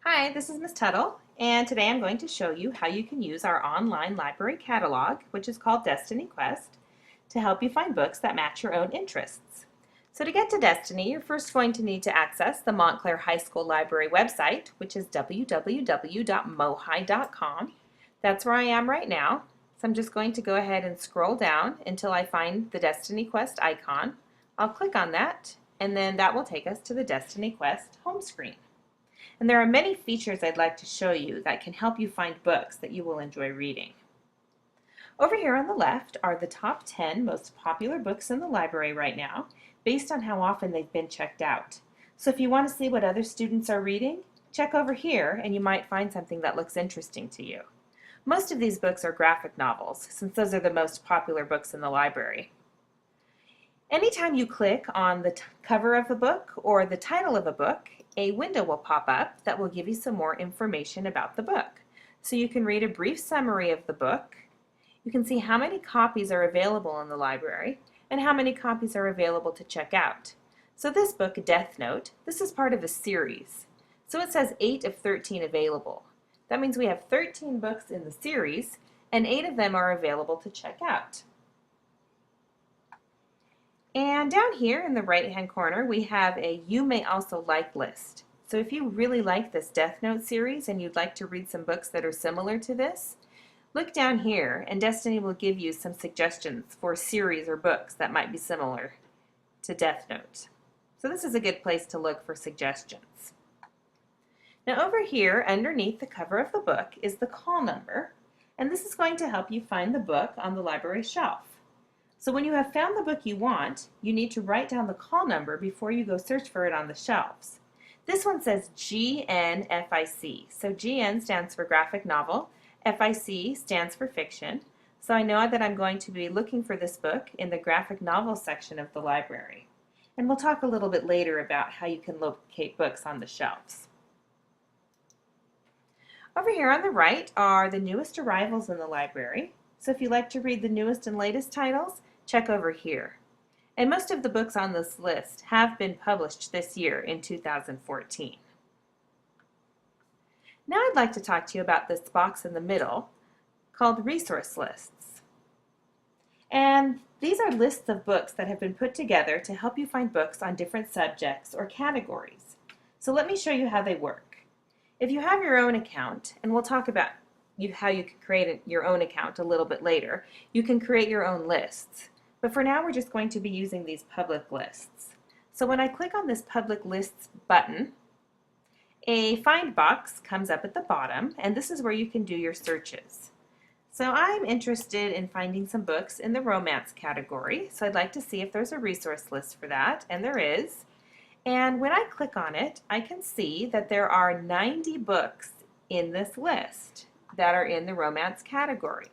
Hi, this is Miss Tuttle, and today I'm going to show you how you can use our online library catalog, which is called Destiny Quest, to help you find books that match your own interests. So to get to Destiny, you're first going to need to access the Montclair High School Library website, which is www.mohi.com. That's where I am right now. So I'm just going to go ahead and scroll down until I find the Destiny Quest icon. I'll click on that, and then that will take us to the Destiny Quest home screen. And there are many features I'd like to show you that can help you find books that you will enjoy reading. Over here on the left are the top 10 most popular books in the library right now, based on how often they've been checked out. So if you want to see what other students are reading, check over here and you might find something that looks interesting to you. Most of these books are graphic novels, since those are the most popular books in the library. Anytime you click on the cover of a book or the title of a book, a window will pop up that will give you some more information about the book. So you can read a brief summary of the book. You can see how many copies are available in the library and how many copies are available to check out. So this book, Death Note, this is part of a series. So it says 8 of 13 available. That means we have 13 books in the series and 8 of them are available to check out. And down here in the right-hand corner, we have a You May Also Like list. So if you really like this Death Note series and you'd like to read some books that are similar to this, look down here and Destiny will give you some suggestions for series or books that might be similar to Death Note. So this is a good place to look for suggestions. Now over here, underneath the cover of the book, is the call number, and this is going to help you find the book on the library shelf. So when you have found the book you want, you need to write down the call number before you go search for it on the shelves. This one says GNFIC. So GN stands for graphic novel, FIC stands for fiction. So I know that I'm going to be looking for this book in the graphic novel section of the library. And we'll talk a little bit later about how you can locate books on the shelves. Over here on the right are the newest arrivals in the library. So if you like to read the newest and latest titles, check over here. And most of the books on this list have been published this year in 2014. Now I'd like to talk to you about this box in the middle called resource lists. And these are lists of books that have been put together to help you find books on different subjects or categories. So let me show you how they work. If you have your own account, and we'll talk about how you can create your own account a little bit later, you can create your own lists. But for now, we're just going to be using these public lists. So when I click on this public lists button, a find box comes up at the bottom, and this is where you can do your searches. So I'm interested in finding some books in the romance category, so I'd like to see if there's a resource list for that, and there is. And when I click on it, I can see that there are 90 books in this list that are in the romance category.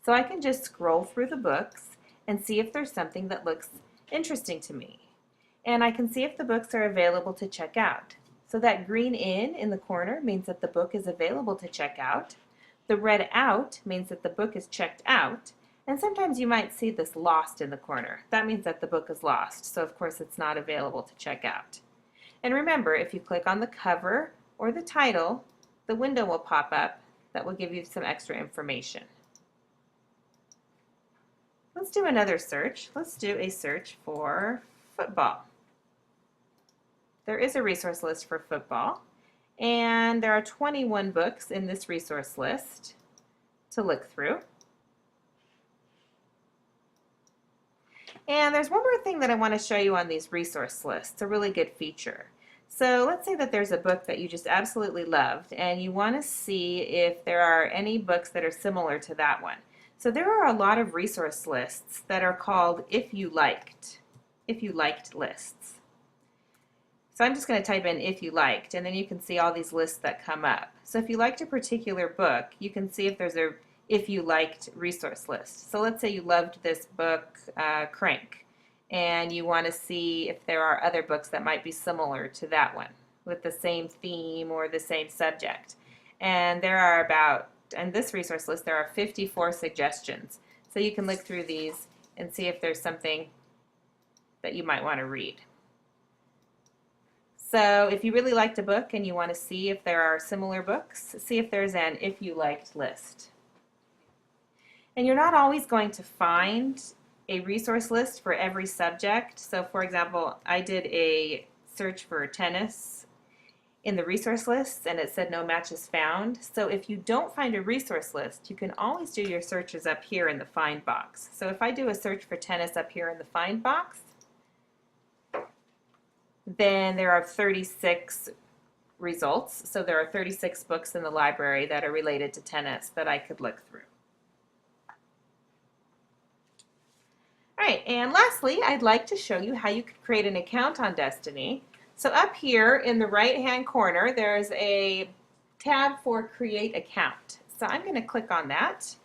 So I can just scroll through the books and see if there's something that looks interesting to me. And I can see if the books are available to check out. So that green in the corner means that the book is available to check out. The red out means that the book is checked out. And sometimes you might see this lost in the corner. That means that the book is lost, so of course it's not available to check out. And remember, if you click on the cover or the title, the window will pop up that will give you some extra information. Let's do another search. Let's do a search for football. There is a resource list for football, and there are 21 books in this resource list to look through. And there's one more thing that I want to show you on these resource lists. It's a really good feature. So let's say that there's a book that you just absolutely loved and you want to see if there are any books that are similar to that one. So there are a lot of resource lists that are called if you liked lists. So I'm just going to type in if you liked, and then you can see all these lists that come up. So if you liked a particular book, you can see if there's a if you liked resource list. So let's say you loved this book, Crank, and you want to see if there are other books that might be similar to that one with the same theme or the same subject. And there are in this resource list, there are 54 suggestions. So you can look through these and see if there's something that you might want to read. So if you really liked a book and you want to see if there are similar books, see if there's an if you liked list. And you're not always going to find a resource list for every subject. So for example, I did a search for tennis in the resource list and it said no matches found. So if you don't find a resource list, you can always do your searches up here in the find box. So if I do a search for tennis up here in the find box, then there are 36 results. So there are 36 books in the library that are related to tennis that I could look through. All right, and lastly, I'd like to show you how you could create an account on Destiny. So up here in the right-hand corner, there's a tab for Create Account. So I'm going to click on that,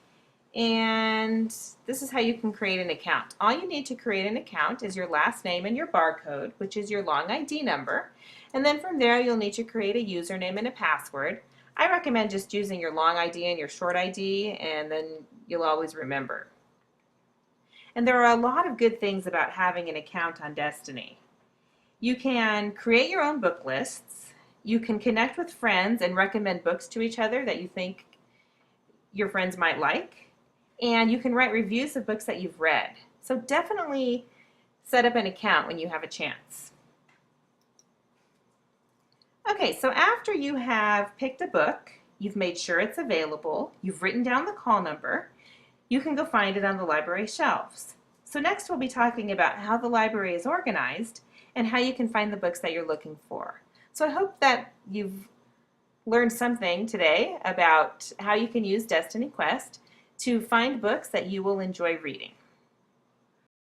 and this is how you can create an account. All you need to create an account is your last name and your barcode, which is your long ID number, and then from there you'll need to create a username and a password. I recommend just using your long ID and your short ID, and then you'll always remember. And there are a lot of good things about having an account on Destiny. You can create your own book lists. You can connect with friends and recommend books to each other that you think your friends might like. And you can write reviews of books that you've read. So definitely set up an account when you have a chance. Okay, so after you have picked a book, you've made sure it's available, you've written down the call number, you can go find it on the library shelves. So next we'll be talking about how the library is organized and how you can find the books that you're looking for. So I hope that you've learned something today about how you can use Destiny Quest to find books that you will enjoy reading.